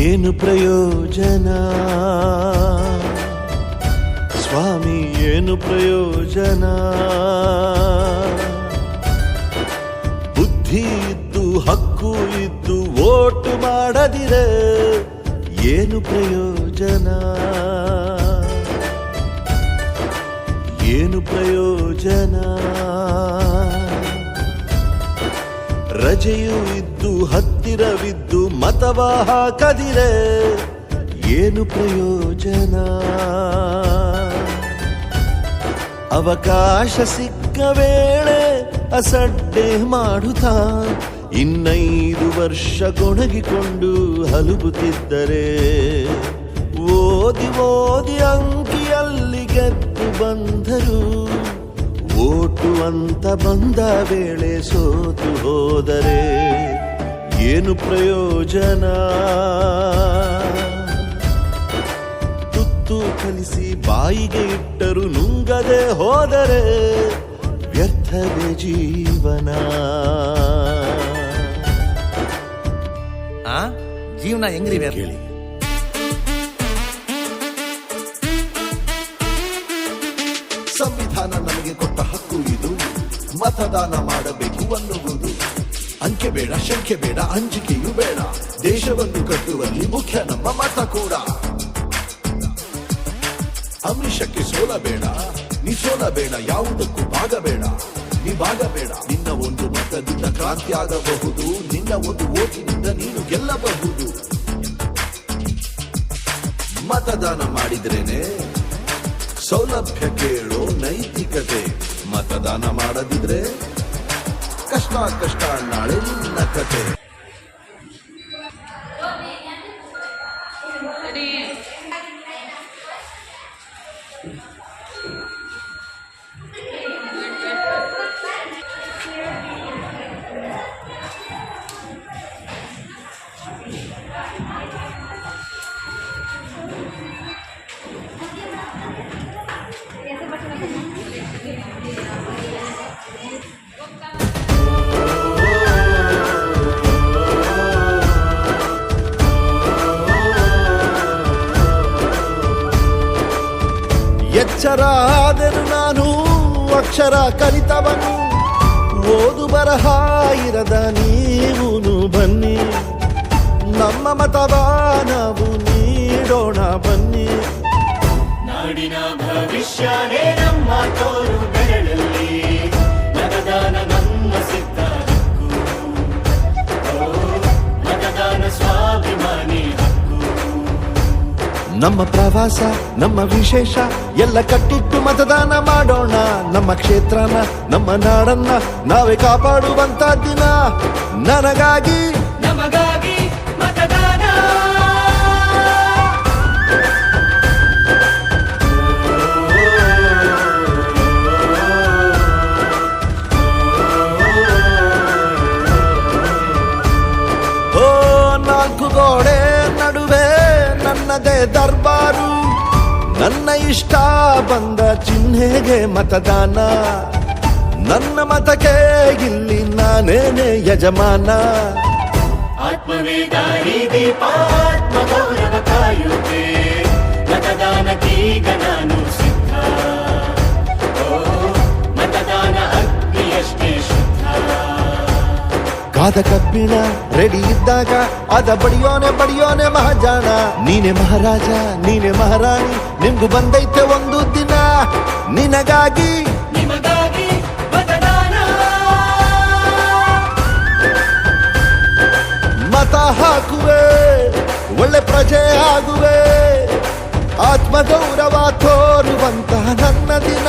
ಏನು ಪ್ರಯೋಜನ ಸ್ವಾಮಿ, ಏನು ಪ್ರಯೋಜನ? ಬುದ್ಧಿ ಇದ್ದು ಹಕ್ಕು ಇದ್ದು ವೋಟ್ ಮಾಡದಿರೆ ಏನು ಪ್ರಯೋಜನ? ಏನು ಪ್ರಯೋಜನ? ರಜೆಯೂ ಇದ್ದು ಹತ್ತಿರವಿದ್ದು ಮತವ ಹಾಕದಿರೆ ಏನು ಪ್ರಯೋಜನ? ಅವಕಾಶ ಸಿಕ್ಕ ವೇಳೆ ಅಸಡ್ಡೆ ಮಾಡುತ್ತಾ 5 ವರ್ಷ ಗೊಣಗಿಕೊಂಡು ಹಲುಬುತ್ತಿದ್ದರೆ ಓದಿ ಓದಿ ಅಂಕಿಯಲ್ಲಿ ಗೆದ್ದು ಬಂದರು ಓಟು ಅಂತ ಬಂದ ವೇಳೆ ಸೋತು ಹೋದರೆ ಏನು ಪ್ರಯೋಜನ? ತುತ್ತು ಕಲಿಸಿ ಬಾಯಿಗೆ ಇಟ್ಟರು ನುಂಗದೆ ಹೋದರೆ ವ್ಯರ್ಥವೇ ಜೀವನ. ಜೀವನ ಹೆಂಗ್ರಿ ಕೇಳಿ. ಸಂವಿಧಾನ ನಮಗೆ ಕೊಟ್ಟ ಹಕ್ಕು ಇದು, ಮತದಾನ ಮಾಡಬೇಕು ಅನ್ನುವುದು. ಅಂಕೆ ಬೇಡ, ಶಂಕೆ ಬೇಡ, ಅಂಜಿಕೆಯೂ ಬೇಡ, ದೇಶವನ್ನು ಕಟ್ಟುವಲ್ಲಿ ಮುಖ್ಯ ನಮ್ಮ ಮತ ಕೂಡ. ಅಮಿಷಕ್ಕೆ ಸೋಲಬೇಡ, ನೀ ಸೋಲಬೇಡ, ಯಾವುದಕ್ಕೂ ಭಾಗಬೇಡ, ನೀ ಭಾಗಬೇಡ. ನಿನ್ನ ಒಂದು ಮತದಿಂದ ಕ್ರಾಂತಿ ಆಗಬಹುದು, ನಿನ್ನ ಒಂದು ಓಟಿನಿಂದ ನೀನು ಗೆಲ್ಲಬಹುದು. ಮತದಾನ ಮಾಡಿದ್ರೇನೆ ಸೌಲಭ್ಯ ಕೇಳೋ ನೈತಿಕತೆ. ಮತದಾನ ಮಾಡದಿದ್ರೆ ಕಷ್ಟ ಕಷ್ಟ ನಾಳೆ ನಿನ್ನ ಕತೆ. ಎಚ್ಚರ ಆದರೂ ನಾನು ಅಕ್ಷರ ಕಲಿತವನು, ಓದು ಬರಹ ಇರದ ನೀವೂನು ಬನ್ನಿ, ನಮ್ಮ ಮತವ ನಾವು ನೀಡೋಣ ಬನ್ನಿ. ನಾಡಿನ ಭವಿಷ್ಯನೇ ನಮ್ಮ ತೋರು ಬೆರಳಲ್ಲಿ, ಮತದಾನ ನಮ್ಮ ಸಿದ್ಧ ಹಕ್ಕು, ಮತದಾನ ಸ್ವಾಭಿಮಾನಿ ಹಕ್ಕು. ನಮ್ಮ ಪ್ರವಾಸ ನಮ್ಮ ವಿಶೇಷ ಎಲ್ಲ ಕಟ್ಟಿಟ್ಟು ಮತದಾನ ಮಾಡೋಣ. ನಮ್ಮ ಕ್ಷೇತ್ರನ ನಮ್ಮ ನಾಡನ್ನ ನಾವೇ ಕಾಪಾಡುವಂತ ದಿನ. ನನಗಾಗಿ ನಮಗಾಗಿ ಮತದಾನ. ಓ 4 ಗೋಡೆ ನಡುವೆ ನನ್ನದೇ ದರ್ಬಾರು, ನನ್ನ ಇಷ್ಟ ಬಂದ ಚಿಹ್ನೆಗೆ ಮತದಾನ. ನನ್ನ ಮತಕ್ಕೆ ಇಲ್ಲಿ ನಾನೇನೆ ಯಜಮಾನ. ಆತ್ಮವೇದಾರಿ ದೀಪ ಆತ್ಮ ಗೌರವ ಕಾಯುತ್ತೆ, ಮತದಾನಕ್ಕೀಗ ನಾನು ಸಿದ್ಧ. ಮತದಾನ ಅಗ್ನಿಯಷ್ಟೇ ಶುದ್ಧ. ಕಾದ ಕಬ್ಬಿಣ ರೆಡಿ ಇದ್ದಾಗ ಅದ ಬಡಿಯೋನೆ ಮಹಾಜಾಣ. ನೀನೆ ಮಹಾರಾಜ ನೀನೆ ಮಹಾರಾಣಿ, ನಿಮ್ಗೂ ಬಂದೈತೆ ಒಂದು ದಿನ. ನಿನಗಾಗಿ ನಿಮಗಾಗಿ ಮತದಾನ. ಮತ ಹಾಕುವೆ, ಒಳ್ಳೆ ಪ್ರಜೆ ಆಗುವೆ, ಆತ್ಮಗೌರವ ತೋರುವಂತಹ ನನ್ನ ದಿನ.